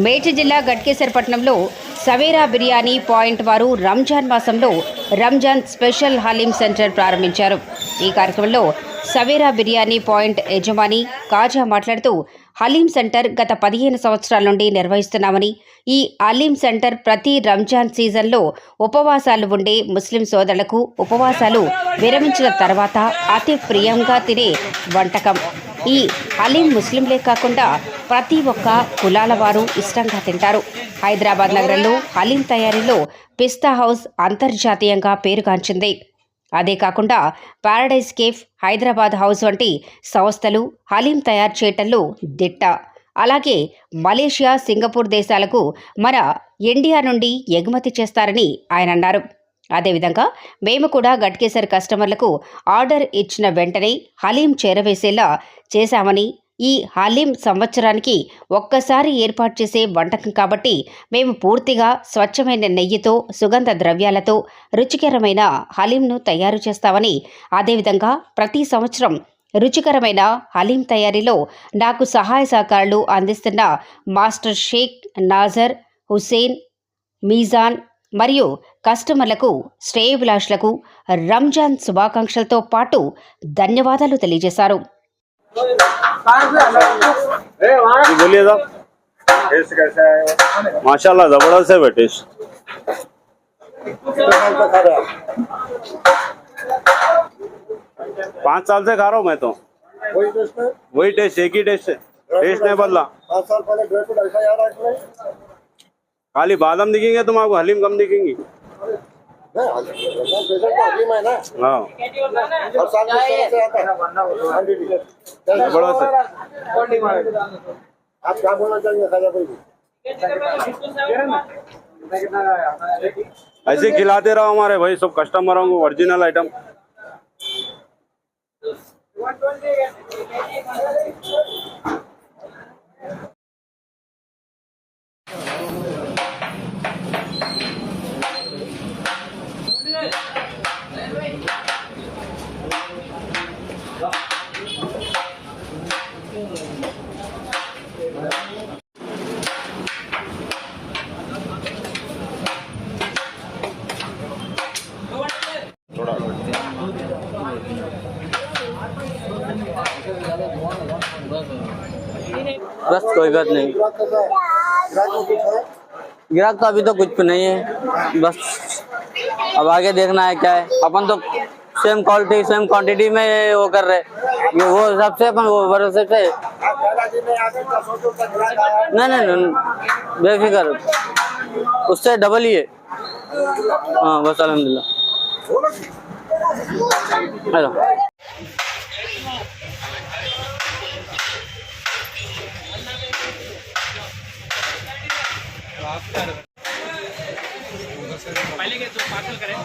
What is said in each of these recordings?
మేడ్చల్ జిల్లా గట్కేసరపట్నంలో సవేరా బిర్యానీ పాయింట్ వారు రంజాన్ మాసంలో రంజాన్ స్పెషల్ హలీం సెంటర్ ప్రారంభించారు. ఈ కార్యక్రమంలో సవేరా బిర్యానీ పాయింట్ యజమాని కాజా మాట్లాడుతూ హలీం సెంటర్ గత 15 సంవత్సరాల నుండి నిర్వహిస్తున్నామని, ఈ హలీం సెంటర్ ప్రతి రంజాన్ సీజన్లో ఉపవాసాలు ఉండే ముస్లిం సోదరులకు ఉపవాసాలు విరమించిన తర్వాత అతి ప్రియంగా తినే వంటకం. ఈ హలీం ముస్లింలే కాకుండా ప్రతి ఒక్క కులాల వారు ఇష్టంగా తింటారు. హైదరాబాద్ నగరంలో హలీం తయారీలో పిస్తా హౌస్ అంతర్జాతీయంగా పేరుగాంచింది. అదే కాకుండా పారడైజ్ కేఫ్, హైదరాబాద్ హౌస్ వంటి సంస్థలు హలీం తయారు చేయటంలో దిట్ట. అలాగే మలేషియా, సింగపూర్ దేశాలకు మన ఇండియా నుండి ఎగుమతి చేస్తారని ఆయన అన్నారు. అదేవిధంగా మేము కూడా గట్కేసర్ కస్టమర్లకు ఆర్డర్ ఇచ్చిన వెంటనే హలీం చేరవేసేలా చేశామని, ఈ హలీం సంవత్సరానికి ఒక్కసారి ఏర్పాటు చేసే వంటకం కాబట్టి మేము పూర్తిగా స్వచ్ఛమైన నెయ్యితో, సుగంధ ద్రవ్యాలతో రుచికరమైన హలీంను తయారు చేస్తామని, అదేవిధంగా ప్రతి సంవత్సరం రుచికరమైన హలీం తయారీలో నాకు సహాయ సహకారాలు అందిస్తున్న మాస్టర్ షేక్ నాజర్, హుసేన్, మీజాన్ మరియు కస్టమర్లకు, శ్రేయోభిలాషులకు రంజాన్ శుభాకాంక్షలతో పాటు ధన్యవాదాలు తెలియజేశారు. बोलिए साहब, टेस्ट कैसा है? माशाल्लाह जबरदस्त है टेस्ट। 5 साल से खा रहा हूँ मैं तो। वही टेस्ट, एक ही टेस्ट है, टेस्ट नहीं बदला। 5 साल पहले ड्राई फ्रूट ऐसा यार है, खाली बादाम दिखेंगे तुमको, हलीम कम दिखेंगी। हाँ जबरदस्त है। आप क्या बोलना चाहिए खाजा भाई? ऐसे खिलाते रहो हमारे भाई सब कस्टमरों को ओरिजिनल आइटम। बस कोई बात नहीं। ग्राहक तो अभी तो कुछ नहीं है, बस अब आगे देखना है क्या है। अपन तो सेम क्वालिटी सेम क्वांटिटी में वो कर रहे, ये वो सबसे अपन वो भरोसे से नहीं बेफिक्र, उससे डबल ही है। हाँ बस अल्हम्दुलिल्लाह। हेलो पहले के तो पार्सल करें।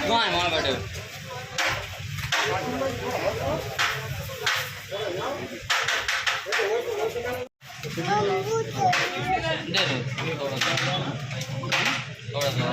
वहाँ बैठे हो। दे दो थोड़ा सा।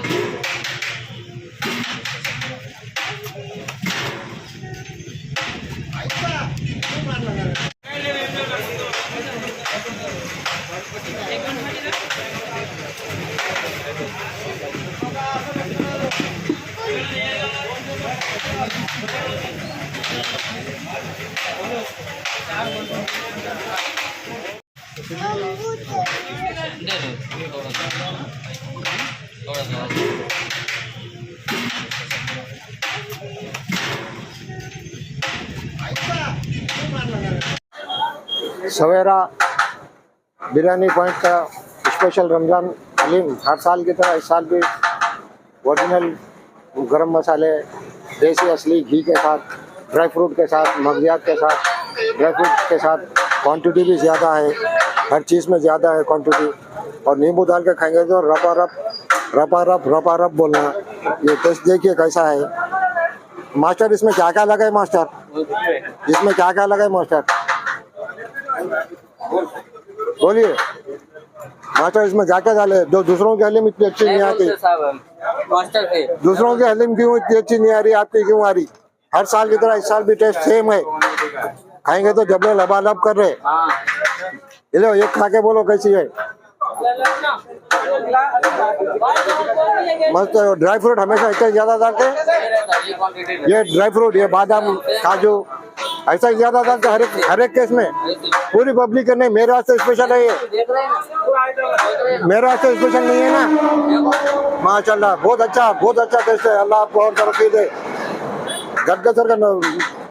सवेरा बिरयानी पॉइंट का स्पेशल रमजान हलीम हर साल की तरह इस साल भी ओरिजिनल गरम मसाले देसी असली घी के साथ, ड्राई फ्रूट के साथ, मगजियात के साथ, ड्राई फ्रूट के साथ, क्वांटिटी भी ज़्यादा है, हर चीज़ में ज़्यादा है क्वांटिटी। और नींबू डाल के खाएंगे तो रपा रप बोलना। ये टेस्ट देखिए कैसा है। मास्टर इसमें क्या क्या लगा है मास्टर? इसमें क्या क्या लगा है मास्टर? बोलिए मास्टर, इसमें क्या क्या डाले? जो दूसरों की हलीम इतनी अच्छी नहीं आती, मास्टर से दूसरों की हलीम क्यों इतनी अच्छी नहीं आ रही, आपकी क्यों आ रही? हर साल की तरह इस साल भी टेस्ट सेम है। खाएंगे तो जबले लबालब कर रहे। हाँ ये लो, ये खा के बोलो कैसी है। मस्त है। ड्राई फ्रूट हमेशा इससे ज्यादा डालते हैं। ये ड्राई फ्रूट, ये बादाम, काजू ऐसा ही ज्यादा डालते हर एक केस में। पूरी पब्लिक नहीं, मेरे वास्ते स्पेशल है ये, मेरे वास्ते स्पेशल नहीं है ना। माशाल्लाह बहुत अच्छा टेस्ट है। अल्लाह आपको और तरक्की दे। गदगद सर का